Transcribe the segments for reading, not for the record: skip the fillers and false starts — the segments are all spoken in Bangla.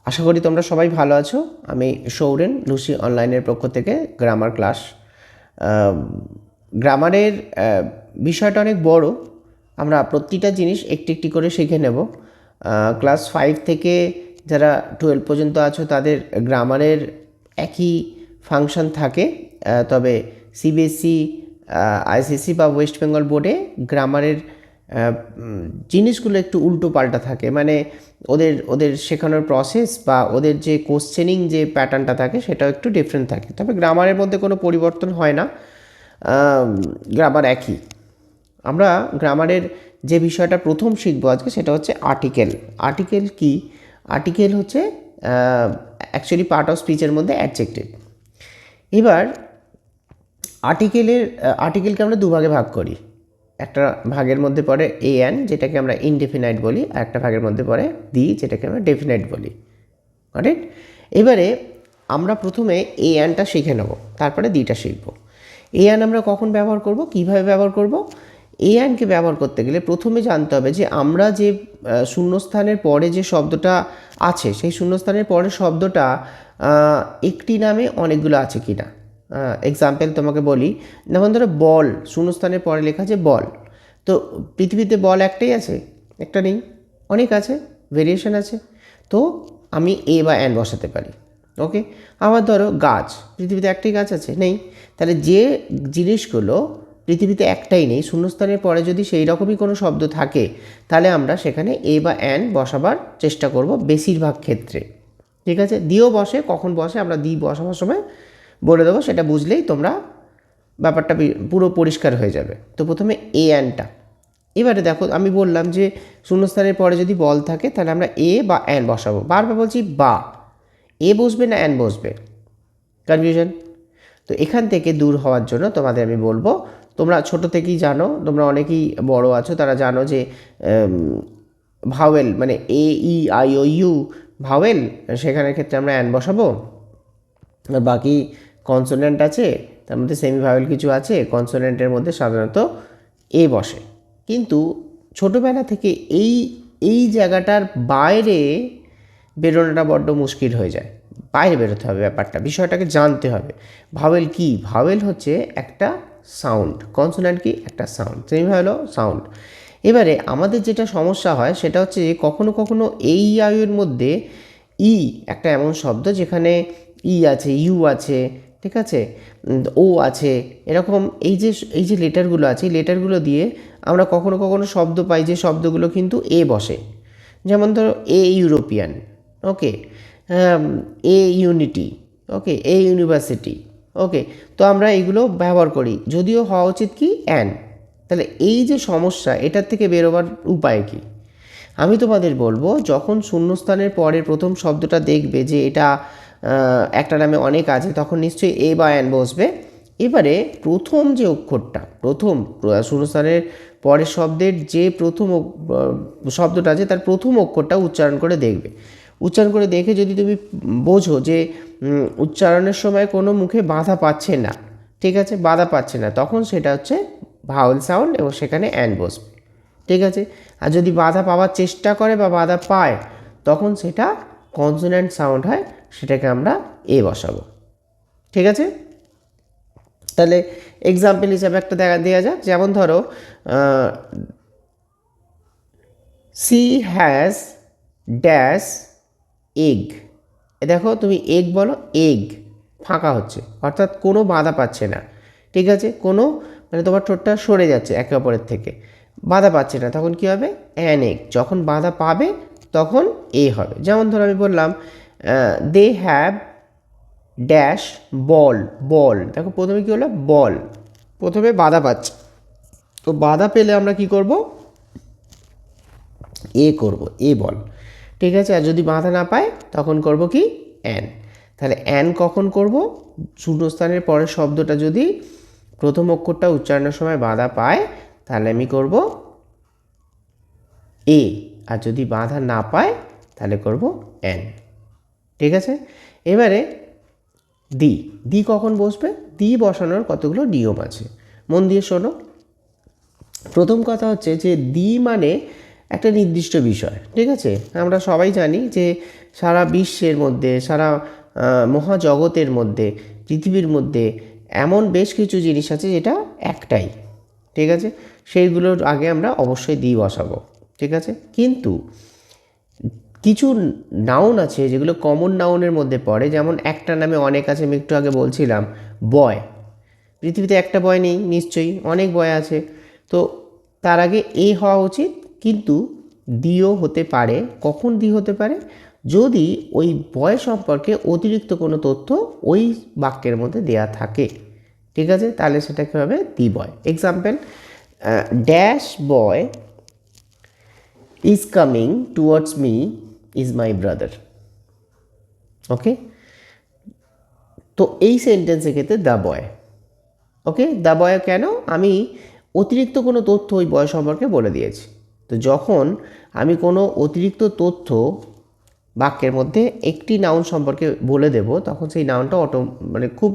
আশা করি তোমরা সবাই ভালো আছো। আমি সৌরেন, লুসি অনলাইনের পক্ষ থেকে গ্রামার ক্লাস। গ্রামারের বিষয়টা অনেক বড়, আমরা প্রতিটা জিনিস একটি একটি করে শিখে নেব। ক্লাস 5 থেকে যারা 12 পর্যন্ত আছো তাদের গ্রামারের একই ফাংশন থাকে, তবে সিবিএসসি, আইসিএসসি বা ওয়েস্ট বেঙ্গল বোর্ডে গ্রামারের জিনিসগুলো একটু উল্টো পাল্টা থাকে, মানে ওদের ওদের শেখানোর প্রসেস বা ওদের যে কোশ্চেনিং যে প্যাটার্নটা থাকে সেটাও একটু ডিফারেন্ট থাকে। তবে গ্রামারের মধ্যে কোনো পরিবর্তন হয় না, গ্রামার একই। আমরা গ্রামারের যে বিষয়টা প্রথম শিখবো আজকে সেটা হচ্ছে আর্টিকেল। আর্টিকেল কি? আর্টিকেল হচ্ছে অ্যাকচুয়ালি পার্ট অফ স্পিচের মধ্যে অ্যাডজেক্টিভ। এবার আর্টিকেলকে আমরা দুভাগে ভাগ করি। একটা ভাগের মধ্যে পড়ে এ অ্যান, যেটাকে আমরা ইনডেফিনাইট বলি, আর একটা ভাগের মধ্যে পড়ে দি, যেটাকে আমরা ডেফিনাইট বলি। রাইট? এবারে আমরা প্রথমে এ অ্যানটা শিখে নেব, তারপরে দিটা শিখব। এ অ্যান আমরা কখন ব্যবহার করব, কিভাবে ব্যবহার করব? এ অ্যানকে ব্যবহার করতে গেলে প্রথমে জানতে হবে যে আমরা যে শূন্যস্থানের পরে যে শব্দটা আছে সেই শূন্যস্থানের পরের শব্দটা একটি নামে অনেকগুলো আছে কি না। এক্সাম্পল তোমাকে বলি, যেমন ধরো বল, শূন্যস্থানের পরে লেখা আছে বল। তো পৃথিবীতে বল একটাই আছে? একটা নেই, অনেক আছে, ভেরিয়েশন আছে। তো আমি এ বা অ্যান বসাতে পারি। ওকে। আবার ধরো গাছ, পৃথিবীতে একটাই গাছ আছে? নেই। তাহলে যে জিনিসগুলো পৃথিবীতে একটাই নেই, শূন্যস্থানের পরে যদি সেই রকমই কোনো শব্দ থাকে তাহলে আমরা সেখানে এ বা অ্যান বসাবার চেষ্টা করব বেশিরভাগ ক্ষেত্রে। ঠিক আছে? দিও বসে, কখন বসে আমরা দি বসাবার সময় বলে দেবো, সেটা বুঝলেই তোমরা ব্যাপারটা পুরো পরিষ্কার হয়ে যাবে। তো প্রথমে এ অ্যানটা, এবারে দেখো আমি বললাম যে শূন্যস্থানের পরে যদি বল থাকে তাহলে আমরা এ বা অ্যান বসাবো। বারবার বলছি বা, এ বসবে না অ্যান বসবে, কনফিউশন। তো এখান থেকে দূর হওয়ার জন্য তোমাদের আমি বলবো, তোমরা ছোট থেকেই জানো, তোমরা অনেকেই বড় আছো, তারা জানো যে ভাওয়েল মানে A E I O U vowel, সেখানের ক্ষেত্রে আমরা অ্যান বসাবো। আর বাকি কনসোনেন্ট আছে, তার মধ্যে সেমি ভাওয়েল কিছু আছে, কনসোনেন্টের মধ্যে সাধারণত এ বসে। কিন্তু ছোটোবেলা থেকে এই এই জায়গাটার বাইরে বেরোনোটা বড্ড মুশকিল হয়ে যায়। বাইরে বেরোতে হবে, বিষয়টাকে জানতে হবে। ভাওয়েল কি? ভাওয়েল হচ্ছে একটা সাউন্ড, কনসোনেন্ট কি? একটা সাউন্ড, সেমি ভাওয়েলও সাউন্ড। এবারে আমাদের যেটা সমস্যা হয় সেটা হচ্ছে কখনো কখনো এই আয়ুর মধ্যে ই একটা এমন শব্দ যেখানে ই আছে, ইউ আছে, ঠিক আছে, ও আছে, এরকম এই যে লেটারগুলো আছে, এই লেটারগুলো দিয়ে আমরা কখনো কখনো শব্দ পাই যে শব্দগুলো কিন্তু এ বসে। যেমন ধরো a European, okay, a unity, okay, a university, okay. তো আমরা এইগুলো ব্যবহার করি, যদিও হওয়া উচিত কি অ্যান। তাহলে এই যে সমস্যা, এটার থেকে বেরোবার উপায় কি? আমি তোমাদের বলবো, যখন শূন্যস্থানের পরের প্রথম শব্দটা দেখবে যে এটা একটা নামে অনেক আছে, তখন নিশ্চয়ই এ বা অ্যান বসবে। এবারে প্রথম যে অক্ষরটা, প্রথম শূন্যস্থানের পরের শব্দের যে প্রথম শব্দটা আছে তার প্রথম অক্ষরটা উচ্চারণ করে দেখবে। উচ্চারণ করে দেখে যদি তুমি বোঝো যে উচ্চারণের সময় কোনো মুখে বাধা পাচ্ছে না, ঠিক আছে, বাধা পাচ্ছে না, তখন সেটা হচ্ছে ভাওয়েল সাউন্ড এবং সেখানে অ্যান বসবে। ঠিক আছে? আর যদি বাধা পাওয়ার চেষ্টা করে বা বাধা পায় তখন সেটা কনসোনেন্ট সাউন্ড হয়, সেটাকে আমরা এ বসাবো। ঠিক আছে? তাহলে এক্সাম্পল হিসাবে একটা দেওয়া যাক, যেমন ধরো সি হ্যাজ ড্যাশ এগ। দেখো তুমি এগ বলো, এগ ফাঁকা হচ্ছে, অর্থাৎ কোনো বাধা পাচ্ছে না। ঠিক আছে? কোনো মানে তোমার ঠোঁটটা সরে যাচ্ছে একে অপরের থেকে, বাধা পাচ্ছে না, তখন কী হবে? An egg. যখন বাধা পাবে তখন এ হবে। যেমন ধরো আমি বললাম দে হ্যাভ ড্যাশ বল। বল, দেখো প্রথমে কী হলো? বল, প্রথমে বাধা পাচ্ছে, তো বাধা পেলে আমরা কি করব? এ করব, এ বল। ঠিক আছে? আর যদি বাধা না পায় তখন করব কি? অ্যান। তাহলে অ্যান কখন করব? শূন্যস্থানের পরের শব্দটা যদি প্রথম অক্ষরটা উচ্চারণের সময় বাধা পায় তাহলে আমি করব এ, আর যদি বাধা না পায় তাহলে করব অ্যান। ঠিক আছে? এবারে দি। দি কখন বসবে? দি বসানোর কতগুলো নিয়ম আছে, মন দিয়ে শোনো। প্রথম কথা হচ্ছে যে দি মানে একটা নির্দিষ্ট বিষয়, ঠিক আছে। আমরা সবাই জানি যে সারা বিশ্বের মধ্যে, সারা মহাজগতের মধ্যে, পৃথিবীর মধ্যে এমন বেশ কিছু জিনিস আছে যেটা একটাই, ঠিক আছে। সেইগুলোর আগে আমরা অবশ্যই দি বসাবো, ঠিক আছে। কিন্তু কিছু নাউন আছে যেগুলো কমন নাউনের মধ্যে পড়ে, যেমন একটা নামে অনেক আছে, আমি একটু আগে বলছিলাম বয়। পৃথিবীতে একটা বয় নেই, নিশ্চয়ই অনেক বয় আছে। তো তার আগে এ হওয়া উচিত, কিন্তু দিও হতে পারে। কখন দি হতে পারে? যদি ওই বয় সম্পর্কে অতিরিক্ত কোনো তথ্য ওই বাক্যের মধ্যে দেয়া থাকে, ঠিক আছে, তাহলে সেটাকে হবে the boy. Example, dash boy is coming towards me is my brother. Okay, তো এই সেন্টেন্সের ক্ষেত্রে the boy. Okay, the boy কেন? আমি অতিরিক্ত কোনো তথ্য ওই বয় সম্পর্কে বলে দিয়েছি। তো যখন আমি কোনো অতিরিক্ত তথ্য বাক্যের মধ্যে একটি নাউন সম্পর্কে বলে দেব, তখন সেই নাউনটা মানে খুব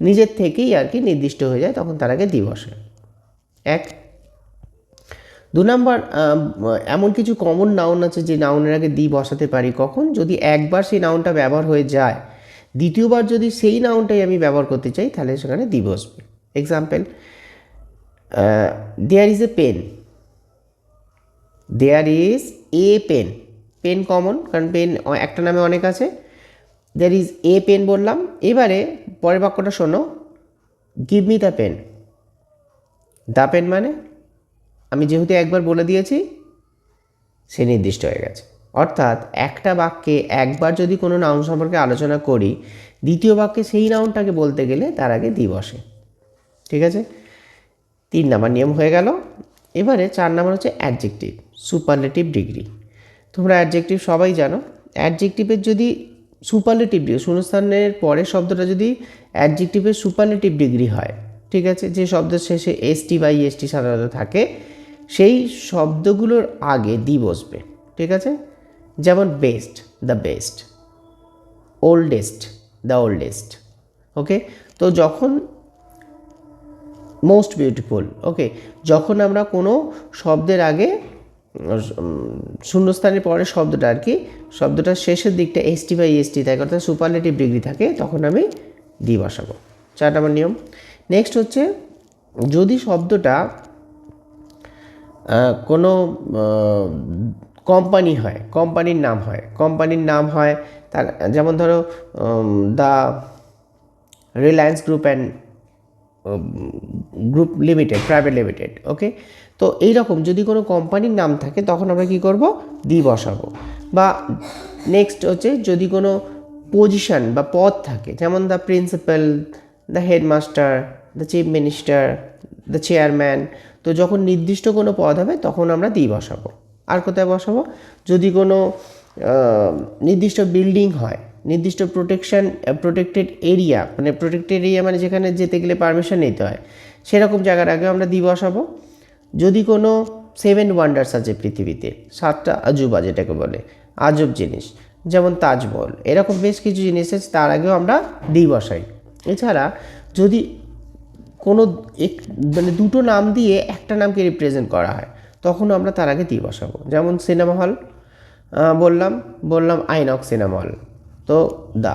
নিজের থেকেই আর কি নির্দিষ্ট হয়ে যায়, তখন তার আগে দি বসে। এক। 2 নাম্বার, এমন কিছু কমন নাউন আছে যে নাউনের আগে দি বসাতে পারি কখন? যদি একবার সেই নাউনটা ব্যবহার হয়ে যায়, দ্বিতীয়বার যদি সেই নাউনটাই আমি ব্যবহার করতে চাই, তাহলে সেখানে দি বসবে। Example, there is a pen. There is a pen. Pen কমন, কারণ পেন একটা নামে অনেক আছে। দেয়ার ইজ এ পেন বললাম। এবারে পরের বাক্যটা শোনো, give me the pen. The pen মানে আমি যেহেতু একবার বলে দিয়েছি, সে নির্দিষ্ট হয়ে গেছে। অর্থাৎ একটা বাক্যে একবার যদি কোনো নাউন সম্পর্কে আলোচনা করি, দ্বিতীয় বাক্যে সেই নাউনটাকে বলতে গেলে তার আগে দি বসে, ঠিক আছে। 3 নাম্বার নিয়ম হয়ে গেল। এবারে 4 নাম্বার হচ্ছে অ্যাডজেক্টিভ, সুপারলেটিভ ডিগ্রি। তোমরা অ্যাডজেক্টিভ সবাই জানো। অ্যাডজেক্টিভের যদি সুপারলেটিভ ডিগ্রি, শূন্যস্থানের পরের শব্দটা যদি অ্যাডজেক্টিভের সুপারলেটিভ ডিগ্রি হয়, ঠিক আছে, যে শব্দের শেষে এসটি বা ইএসটি সাধারণত থাকে, সেই শব্দগুলোর আগে দি বসবে, ঠিক আছে। যেমন best, the best. Oldest, the oldest. Okay, তো যখন মোস্ট বিউটিফুল, ওকে, যখন আমরা কোনো শব্দের আগে শূন্যস্থানের পরে শব্দটা আর কি, শব্দটার শেষের দিকটা এসটি বা ইএসটি থাকে, অর্থাৎ সুপারলেটিভ ডিগ্রি থাকে, তখন আমি দি বসাবো। 4 নম্বর নিয়ম। নেক্সট হচ্ছে, যদি শব্দটা কোনো কোম্পানি হয়, কোম্পানির নাম হয়, কোম্পানির নাম হয় তার, যেমন ধরো the Reliance group and group limited, private limited. Okay, তো এইরকম যদি কোনো কোম্পানির নাম থাকে, তখন আমরা কী করব? দি বসাবো। বা নেক্সট হচ্ছে, যদি কোনো পজিশন বা পদ থাকে, যেমন the principal, the headmaster, the chief minister, the chairman, তো যখন নির্দিষ্ট কোনো পদ হবে তখন আমরা দি বসাবো। আর কোথায় বসাবো? যদি কোনো নির্দিষ্ট বিল্ডিং হয়, নির্দিষ্ট প্রোটেক্টেড এরিয়া, মানে প্রোটেক্টেড এরিয়া মানে যেখানে যেতে গেলে পারমিশন নিতে হয়, সেরকম জায়গার আগে আমরা দি বসাবো। যদি কোনো 7 ওয়ান্ডার্স আছে পৃথিবীতে, 7টা আজুবা যেটাকে বলে, আজব জিনিস, যেমন তাজমহল, এরকম বেশ কিছু জিনিস আছে, তার আগেও আমরা দি বসাই। এছাড়া যদি কোনো মানে দুটো নাম দিয়ে একটা নামকে রিপ্রেজেন্ট করা হয়, তখন আমরা তার আগে দি বসাবো। যেমন সিনেমা হল বললাম আইনক্স সিনেমা হল, তো দা,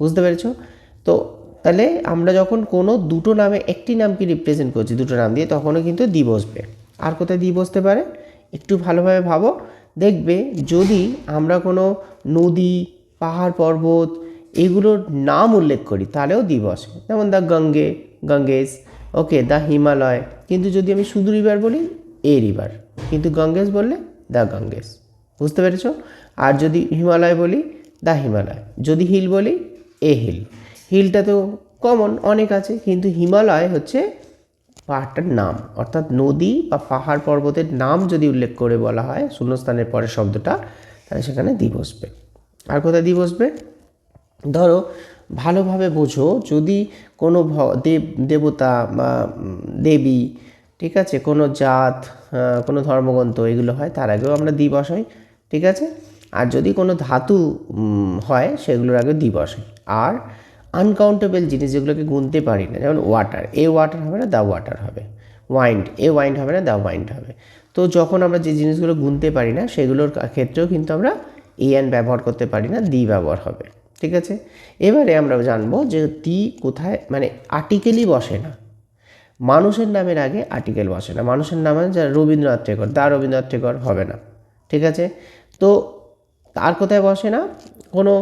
বুঝতে পেরেছ? তো তাহলে আমরা যখন কোনো দুটো নামে একটি নামকে রিপ্রেজেন্ট করছি দুটো নাম দিয়ে, তখনও কিন্তু দি বসবে। আর কোথায় দি বসতে পারে? একটু ভালোভাবে ভাবো, দেখবে যদি আমরা কোনো নদী, পাহাড়, পর্বত এগুলোর নাম উল্লেখ করি, তাহলেও দি বসে। যেমন দ্য গঙ্গেস, ওকে, দ্য হিমালয়। কিন্তু যদি আমি শুধু রিভার বলি, এ রিভার, কিন্তু গঙ্গেস বললে দ্য গঙ্গেস, বুঝতে পেরেছ? আর যদি হিমালয় বলি, দ্য হিমালয়। যদি হিল বলি, এ হিল। হিলটা তো কমন অনেক আছে, কিন্তু হিমালয় হচ্ছে পাহাড়টার নাম, অর্থাৎ নদী বা পাহাড় পর্বতের নাম যদি উল্লেখ করে বলা হয় শূন্যস্থানের পরের শব্দটা, তাহলে সেখানে দি বসবে। আর কোথায় দি বসবে? ধরো ভালোভাবে বোঝো, যদি কোনো দেবতা বা দেবী, ঠিক আছে, কোনো জাত, কোনো ধর্মগ্রন্থ এগুলো হয়, তার আগেও আমরা দি বসাই, ঠিক আছে। আর যদি কোনো ধাতু হয়, সেগুলোর আগে দি বসাই। আর আনকাউন্টেবল জিনিস যেগুলোকে গুনতে পারি না, যেমন ওয়াটার, এ ওয়াটার হবে না, দ্য ওয়াটার হবে। ওয়াইন্ড, এ ওয়াইন্ড হবে না, দ্য ওয়াইন্ড হবে। তো যখন আমরা যে জিনিসগুলো গুনতে পারি না সেগুলোর ক্ষেত্রেও কিন্তু আমরা এন ব্যবহার করতে পারি না, দি ব্যবহার হবে। ঠিক আছে, এবারে আমরা জানবো যে দি কোথায়, মানে আর্টিকেলই বসে না, মানুষের নামের আগে আর্টিকেল বসে না। মানুষের নামে যা রবীন্দ্রনাথ ঠাকুর, দা রবীন্দ্রনাথ ঠাকুর হবে না। ঠিক আছে, তো আর কোথায় বসে না, কোনো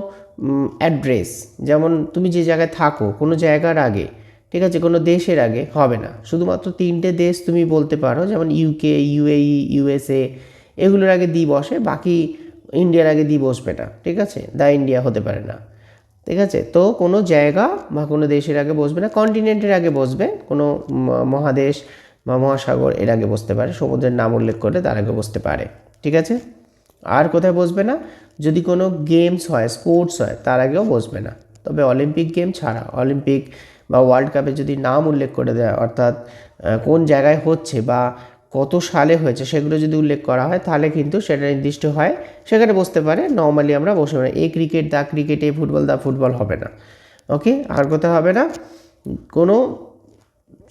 অ্যাড্রেস, যেমন তুমি যে জায়গায় থাকো কোনো জায়গার আগে, ঠিক আছে, কোনো দেশের আগে হবে না। শুধুমাত্র 3টে দেশ তুমি বলতে পারো, যেমন ইউকে, ইউএই, ইউএসএ, এগুলোর আগে দি বসে, বাকি ইন্ডিয়ার আগে দি বসবে না। ঠিক আছে, দা ইন্ডিয়া হতে পারে না। ঠিক আছে, তো কোনো জায়গা বা কোনো দেশের আগে বসবে না, কন্টিনেন্টের আগে বসবে, কোনো মহাদেশ বা মহাসাগর এর আগে বসতে পারে, সমুদ্রের নাম উল্লেখ করে তার আগে বসতে পারে। ঠিক আছে, আর কোথায় বসবে না, যদি কোনো গেমস হয়, স্পোর্টস হয়, তার আগেও বসবে না। তবে অলিম্পিক গেম ছাড়া, অলিম্পিক বা ওয়ার্ল্ড কাপে যদি নাম উল্লেখ করে দেয়, অর্থাৎ কোন জায়গায় হচ্ছে বা কত সালে হয়েছে সেগুলো যদি উল্লেখ করা হয়, তাহলে কিন্তু সেটা নির্দিষ্ট হয়, সেখানে বসতে পারে। নর্মালি আমরা বসে না, এ ক্রিকেট দা ক্রিকেট, এ ফুটবল দা ফুটবল হবে না। ওকে, আর কোথাও হবে না, কোনো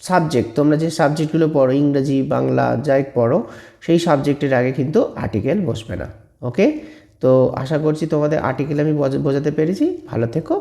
সাবজেক্ট, তোমরা যে সাবজেক্টগুলো পড়ো, ইংরেজি, বাংলা যাই পড়ো, সেই সাবজেক্টের আগে কিন্তু আর্টিকেল বসবে না। ওকে, তো আশা করছি তোমাদের আর্টিকেল আমি বোঝাতে পেরেছি। ভালো থেকো।